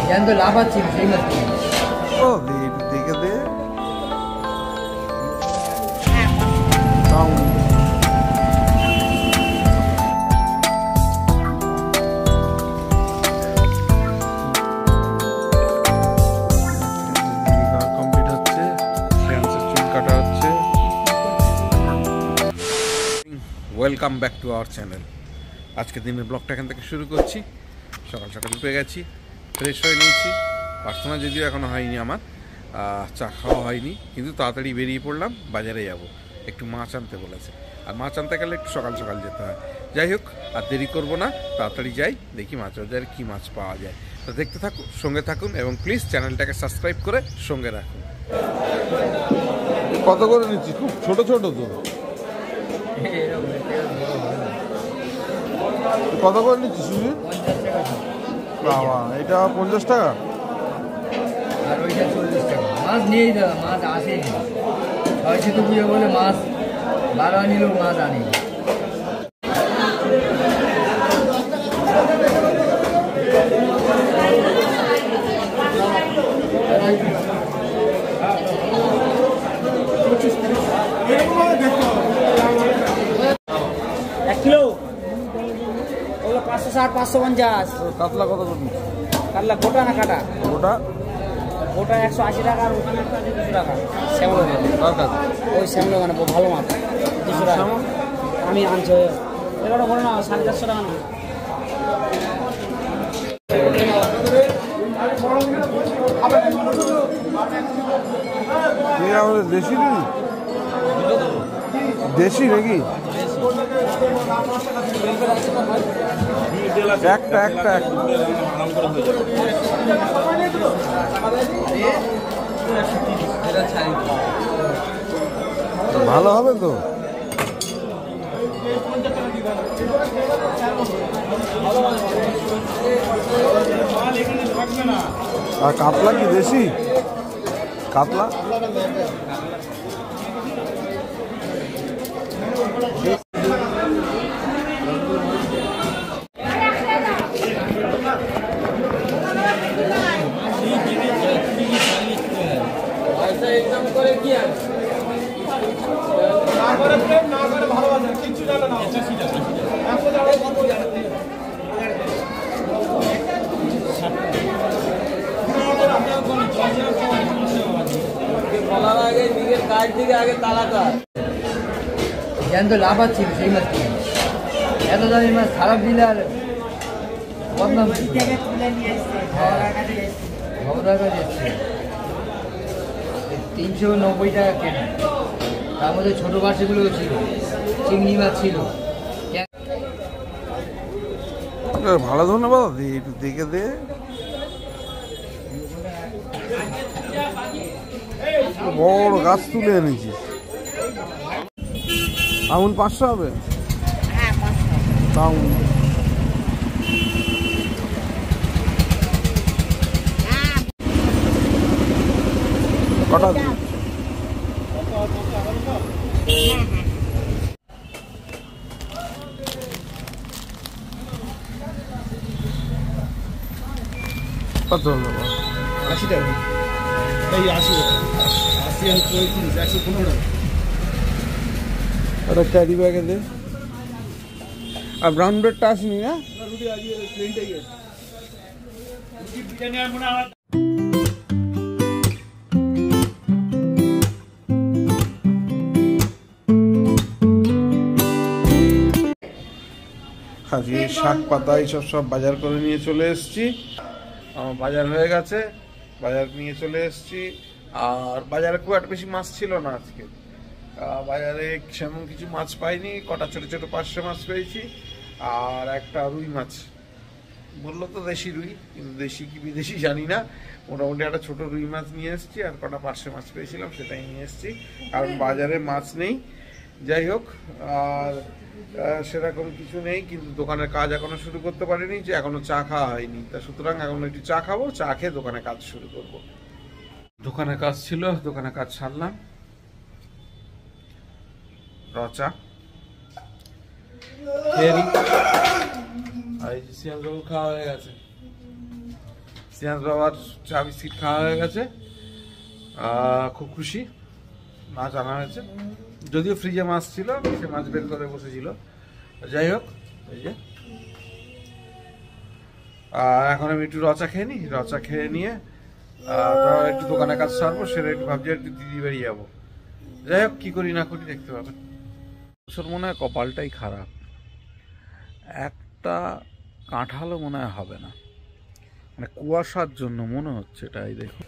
জ্যান্ত লাফাচ্ছি সেই মাছ ও দেখে দে কমপ্লিট হচ্ছে, চুল কাটা হচ্ছে। Welcome back to our channel. আজকে দিনের ব্লগটা এখান থেকে শুরু করছি। সকাল সকাল উঠে গেছি, ফ্রেশ হয়ে নিয়েছি। প্রার্থনা যদিও এখনও হয়নি, আমার চা খাওয়া হয়নি, কিন্তু তাড়াতাড়ি বেরিয়ে পড়লাম। বাজারে যাব, একটু মাছ আনতে বলেছে, আর মাছ আনতে গেলে একটু সকাল সকাল যেতে হয়। যাই হোক, আর দেরি করবো না, তাড়াতাড়ি যাই, দেখি মাছ বাজারে কী মাছ পাওয়া যায়। তো দেখতে থাকুন, সঙ্গে থাকুন, এবং প্লিজ চ্যানেলটাকে সাবস্ক্রাইব করে সঙ্গে রাখুন। কত করে নিচ্ছি? খুব ছোট ছোট তো। কত করে নিচ্ছি সুজিত? বাবা, এটা 50 টাকা আর ওইটা 40 টাকা। মাছ নিয়েই দাদা, মাছ আসেনি। হয়তো তো বুঝে বলে মাছ 12 আনিলেও মাছ আনি। কিলো ওগুলো 560 550। কাতলা কত করে? কাতলা গোটা না কাটা? গোটা। গোটা 180 টাকা, আর ওখানে 200 টাকা। শ্যামলো ওই শ্যামলো মানে ভালো মাছ 200 টাকা। আমি আনছি এগারো বলো না, 450 টাকা না। দেশি দেশি নাকি? একটা একটা ভালো হবে তো। আর কাতলা কি দেশি? কাতলা জ্যান্ত লাফাচ্ছি সেই মাছ। এত দামি মাছ খারাপ দিলে আর বদনাম। খবরের কাছে এসছে 390 টাকা কেনা, তার মধ্যে ছোটো বাসগুলোও ছিল, চিংড়ি মাছ ছিল। ভালো, ধন্যবাদ। একটু দেখে দে। বড় গাছ তুলে এনেছিস। আঙুল 500 হবে? কটা? কত হলো? 80 টাকা। এই 80 টাকা, 80 আর 35, 115 টাকা। ওটা ক্যারি ব্যাগে দে। আর ব্রাউন ব্রেডটা আসেনি না? রুটি আজকে প্লেনটাই আছে। রুটি বিরিয়ানি আর মনে হয় আজকে শাক পাতা এইসব সব বাজার করে নিয়ে চলে এসেছি। আমার বাজার হয়ে গেছে, বাজার নিয়ে চলে এসেছি। আর বাজারে খুব একটা বেশি মাছ ছিল না আজকে। বাজারে সেমন কিছু মাছ পাইনি, কটা ছোটো ছোটো 500 মাছ পেয়েছি, আর একটা রুই মাছ। বললো তো দেশি রুই, কিন্তু দেশি কি বিদেশি জানি না। মোটামুটি একটা ছোটো রুই মাছ নিয়ে এসেছি, আর কটা 500 মাছ পেয়েছিলাম, সেটাই নিয়ে এসেছি, কারণ বাজারে মাছ নেই। যাই হোক, আর সেরকম কিছু নেই, কিন্তু দোকানের কাজ এখনো শুরু করতে পারিনি, যে এখনো চা খাওয়া হয়নি। তা সুতরাং এখন একটু চা খাবো, চা খেয়ে দোকানে কাজ শুরু করব। দোকানে কাজ ছিল, দোকানে কাজ সারলাম। রচা খেয়ে সিয়ান বাবু খাওয়া হয়ে গেছে, সিয়ান বাবার চা বিস্কিট খাওয়া হয়ে গেছে। খুব খুশি, মাছ আনা হয়েছে, যদিও ফ্রিজে মাছ ছিল, সে মাছ বের করে বসেছিল। যাই হোক, এই যে এখন আমি একটু রচা খেয়ে নিই, রচা খেয়ে নিয়ে একটু দোকানে কাজ সারবো, সেটা একটু ভাবছি একটু দিদি বাড়ি যাবো। যাই হোক, কি করি না করি দেখতে পাবেন। মনে হয় কপালটাই খারাপ, একটা কাঁঠালও মনে হয় হবে না, মানে কুয়াশার জন্য মনে হচ্ছে। এটাই দেখুন,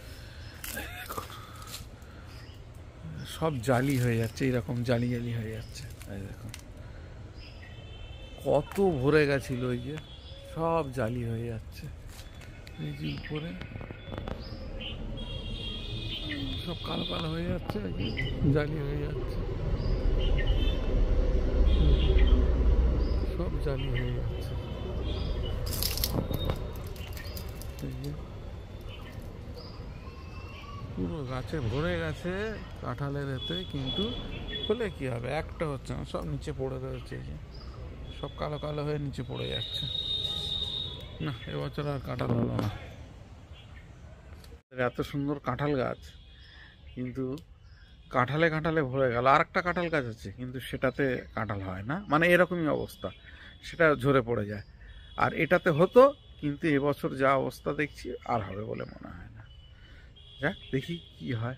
সব জালি হয়ে যাচ্ছে, এরকম জালি জালি হয়ে যাচ্ছে। এই দেখুন কত ভরে গেছিল, ওই যে সব জালি হয়ে যাচ্ছে। এই যে উপরে সব কালো কালো হয়ে যাচ্ছে, জালি হয়ে যাচ্ছে, সব জালি হয়ে যাচ্ছে। পুরো গাছে ভরে গেছে কাঁঠালের এতে, কিন্তু হলে কি হবে, একটা হচ্ছে না, সব নিচে পড়ে রয়েছে, সব কালো কালো হয়ে নিচে পড়ে যাচ্ছে। না, এবছর আর কাঁঠাল হলো না। এত সুন্দর কাঁঠাল গাছ, কিন্তু কাঁঠালে কাঁঠালে ভরে গেল। আর একটা কাঁঠাল গাছ আছে, কিন্তু সেটাতে কাঁঠাল হয় না, মানে এরকমই অবস্থা, সেটা ঝরে পড়ে যায়। আর এটাতে হতো, কিন্তু এবছর যা অবস্থা দেখছি আর হবে বলে মনে হয় না। যাক, দেখি কি হয়।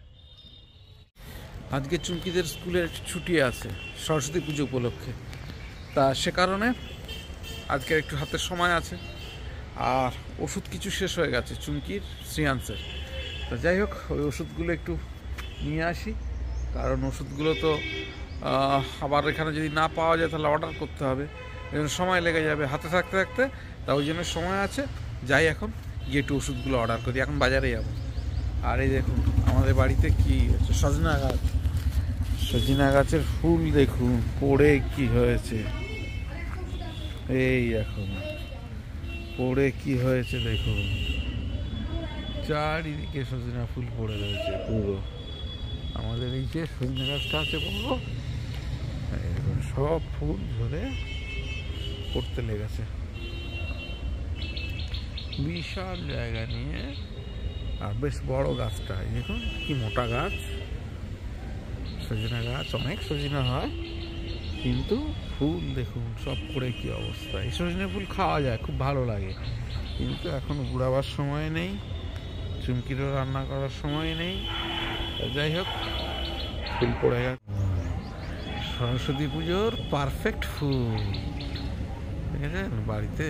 আজকে চুমকিদের স্কুলের ছুটি আছে সরস্বতী পুজো উপলক্ষে, তা সে কারণে আজকে একটু হাতের সময় আছে। আর ওষুধ কিছু শেষ হয়ে গেছে চুমকির, শ্রেয়াংসের। তা যাই হোক, ওই ওষুধগুলো একটু নিয়ে আসি, কারণ ওষুধগুলো তো আবার এখানে যদি না পাওয়া যায় তাহলে অর্ডার করতে হবে, এই জন্য সময় লেগে যাবে হাতে থাকতে থাকতে। তা ওই জন্য সময় আছে, যাই এখন গিয়ে একটু ওষুধগুলো অর্ডার করি, এখন বাজারে যাব। আর এই দেখুন আমাদের বাড়িতে কি হচ্ছে, সজনা গাছ, সজনা গাছের ফুল দেখুন পড়ে কি হয়েছে, এই এখন পড়ে কি হয়েছে দেখুন, চারিদিকে সজনা ফুল পড়ে রয়েছে পুরো। আমাদের এই যে সজনা গাছটা আছে পুরো, সব ফুল ঝরে পড়তে লেগেছে, বিশাল জায়গা নিয়ে। আর বেশ বড় গাছটা, দেখুন কি মোটা গাছ, সজনা গাছ, অনেক সজনা হয়, কিন্তু ফুল দেখুন সব পড়ে কি অবস্থা। এই সজনা ফুল খাওয়া যায়, খুব ভালো লাগে, কিন্তু এখন বুড়াবার সময় নেই, চুমকিরও রান্না করার সময় নেই। যাই হোক, ফুল পড়ে গেছে। সরস্বতী পুজোর পারফেক্ট ফুল দেখেছেন বাড়িতে,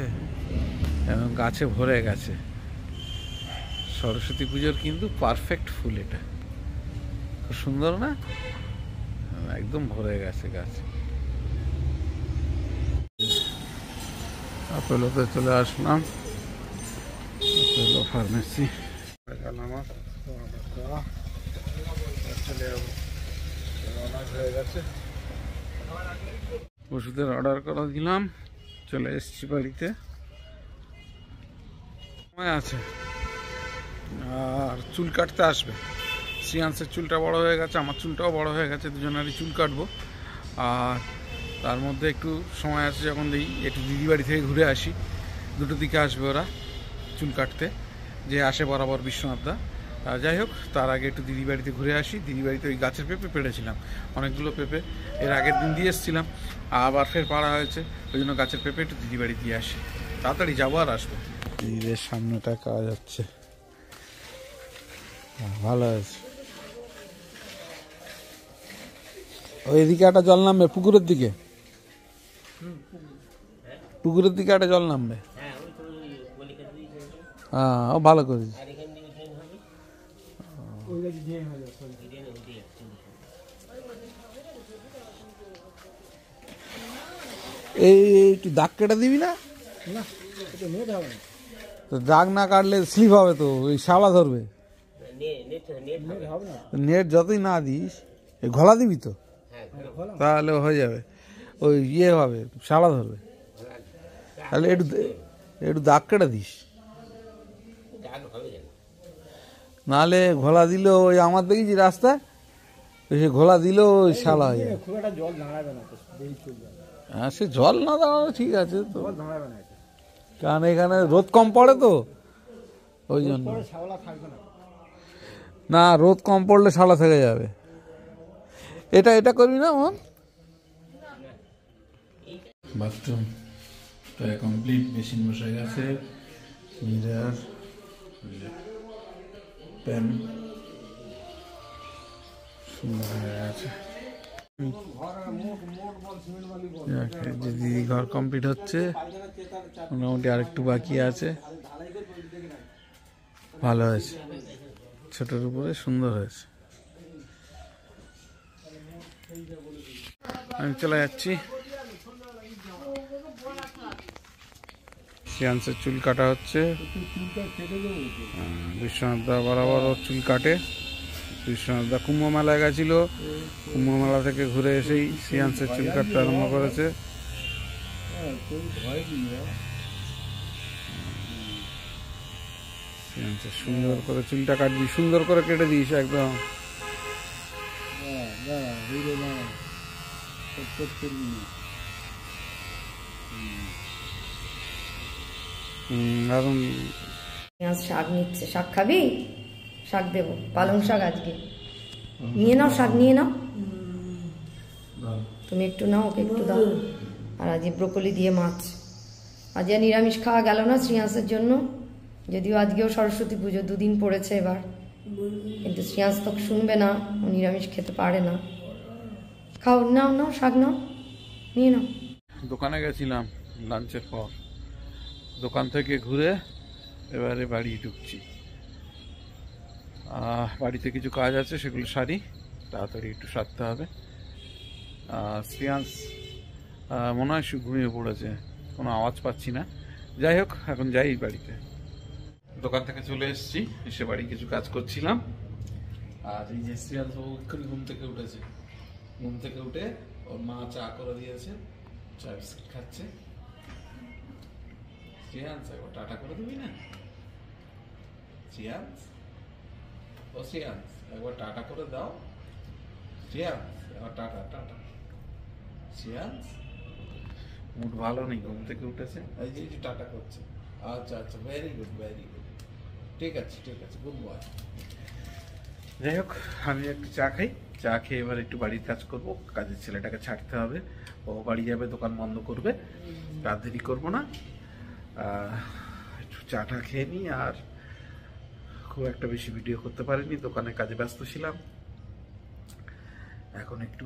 এবং গাছে ভরে গেছে। সরস্বতী পুজোর কিন্তু পারফেক্ট ফুল, এটা খুব সুন্দর না, একদম ভরে গেছে গাছে। আপেলোতে চলে আসলাম, আপেলো ফার্মেসি হয়ে গেছে। ওষুধের অর্ডার করা দিলাম, চলে এসেছি বাড়িতে, সময় আছে। আর চুল কাটতে আসবে, শ্রেয়াংসের চুলটা বড় হয়ে গেছে, আমার চুলটাও বড় হয়ে গেছে, দুজনেরই চুল কাটবো। আর তার মধ্যে একটু সময় আছে, যখন দিই একটু দিদি বাড়ি থেকে ঘুরে আসি, 2টোর দিকে আসবে ওরা চুল কাটতে, যে আসে বরাবর বিশ্বনাথদা। যাই হোক, তার আগে একটু দিদি বাড়িতে ঘুরে আসি। দিদি বাড়িতে ওই গাছের পেঁপে পেড়েছিলাম, অনেকগুলো পেঁপে এর আগের দিন দিয়ে এসেছিলাম, আবার ফের পাড়া হয়েছে, ওই জন্য গাছের পেঁপে একটু দিদি বাড়ি দিয়ে আসি, তাড়াতাড়ি যাবো আর আসবো। দিদিদের সামনেটা কাজ হচ্ছে, ভালো হয়েছে। ওই এদিকে একটা জল নামবে, পুকুরের দিকে, পুকুরের দিকে একটা জল নামবে। হ্যাঁ, ও ভালো করেছে। এই একটু দাগ কেটে দিবি না, দাগ না কাটলে স্লিপ হবে তো, ওই শালা ধরবে। নেট যতই না দিস, ঘোলা দিবি তো, তাহলে হয়ে যাবে, ওই ইয়ে হবে, শালা ধরবে। তাহলে একটু দাগ কেটে দিস, নাহলে ঘোলা দিলেও ওই আমার দেখেছি রাস্তায়, সে ঘোলা দিলেও ওই শালা হয়ে যাবে। হ্যাঁ, সে জল না দাঁড়ানো ঠিক আছে তো, কারণ এখানে রোদ কম পড়ে তো ওই জন্য। না রোদ কম পড়লে শালা থেকে যাবে। এটা এটা করবি না মন। বাথরুম প্রায় কমপ্লিট, মেশিন বসে গেছে, মিরার, প্যান সুন্দর হয়ে গেছে। দিদি ঘর কমপ্লিট হচ্ছে, মোটামুটি আরেকটু বাকি আছে। ভালো হয়েছে, ছোটোর উপরে সুন্দর হয়েছে। আমি চলে যাচ্ছি, শ্রেয়াংসের চুল কাটা হচ্ছে। বিশ্বনাথ দা বরাবর ওর চুল কাটে। বিশ্বনাথ দা কুম্ভ মেলায় গেছিল, কুম্ভ মেলা থেকে ঘুরে এসেই শ্রেয়াংসের চুল কাটতে আরম্ভ করেছে। শ্রেয়াংসের সুন্দর করে চুলটা কাটবি, সুন্দর করে কেটে দিস একদম। শাক নিচ্ছে, শাক খাবি? শাক দেবো, পালং শাক আজকে নিয়ে নাও, শাক নিয়ে নাও, তুমি একটু নাও, ওকে একটু দাও। আর আজকে ব্রোকলি দিয়ে মাছ। আজ আর নিরামিষ খাওয়া গেল না শ্রেয়াংসের জন্য, যদিও আজকেও সরস্বতী পুজো, দুদিন পড়েছে এবার, কিন্তু শ্রেয়াংস তো শুনবে না, ও নিরামিষ খেতে পারে না। খাও, নাও নাও, শাক নাও, নিয়ে নাও। দোকানে গেছিলাম লাঞ্চের পর, দোকান থেকে ঘুরে এবারে বাড়ি ঢুকছি। বাড়িতে কিছু কাজ আছে, সেগুলো সারি, তাড়াতাড়ি একটু সারতে হবে। শ্রেয়াংস মনে হয় ঘুমিয়ে পড়েছে, কোনো আওয়াজ পাচ্ছি না। যাই হোক, এখন যাই বাড়িতে। দোকান থেকে চলে এসেছি, এসে বাড়ি কিছু কাজ করছিলাম। আর এই যে শ্রেয়াংস ঘুম থেকে উঠেছে, ঘুম থেকে উঠে ওর মা চা করে দিয়েছে, চা বিস্কিট খাচ্ছে। শ্রেয়াংস একবার টাটা করে দিবি না? শ্রেয়াংস, ও শ্রেয়াংস একবার টাটা করে দাও। শ্রেয়াংস একবার টাটা টাটা। শ্রেয়াংস মুড ভালো নেই, ঘুম থেকে উঠেছে, এই যে টাটা করছে। আচ্ছা আচ্ছা, ভেরি গুড ভেরি গুড, ঠিক আছে ঠিক আছে, গুড বয়। যাই হোক, আমি একটু চা খাই, চা খেয়ে এবার একটু বাড়ির কাজ করব। কাজের ছেলেটাকে ছাড়তে হবে, ও বাড়ি যাবে, দোকান বন্ধ করবে, রাত দেরি করবো না। একটু চাটা খেয়ে নিই। আর খুব একটা বেশি ভিডিও করতে পারিনি, দোকানের কাজে ব্যস্ত ছিলাম। এখন একটু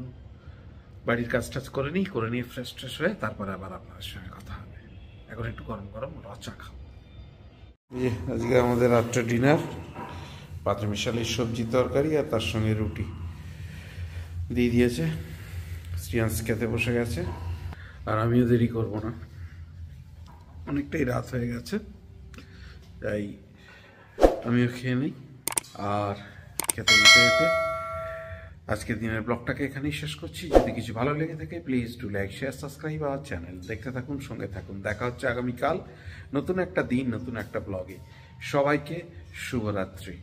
বাড়ির কাজ টাজ করে নিয়ে ফ্রেশ ট্রেশ হয়ে তারপরে আবার আপনাদের সঙ্গে কথা হবে। এখন একটু গরম গরম চা খাবো। আজকে আমাদের রাত্রে ডিনার, পাঁচমিশালি সবজি তরকারি আর তার সঙ্গে রুটি দিয়ে দিয়েছে। শ্রেয়াংস খেতে বসে গেছে, আর আমিও দেরি করব না, অনেকটাই রাত হয়ে গেছে, তাই আমিও খেয়ে নিই। আর খেতে যেতে যেতে আজকের দিনের ব্লগটাকে এখানেই শেষ করছি। যদি কিছু ভালো লেগে থাকে, please do like, share, subscribe our channel. দেখতে থাকুন, সঙ্গে থাকুন। দেখা হচ্ছে আগামীকাল নতুন একটা দিন, নতুন একটা ব্লগে। সবাইকে শুভরাত্রি।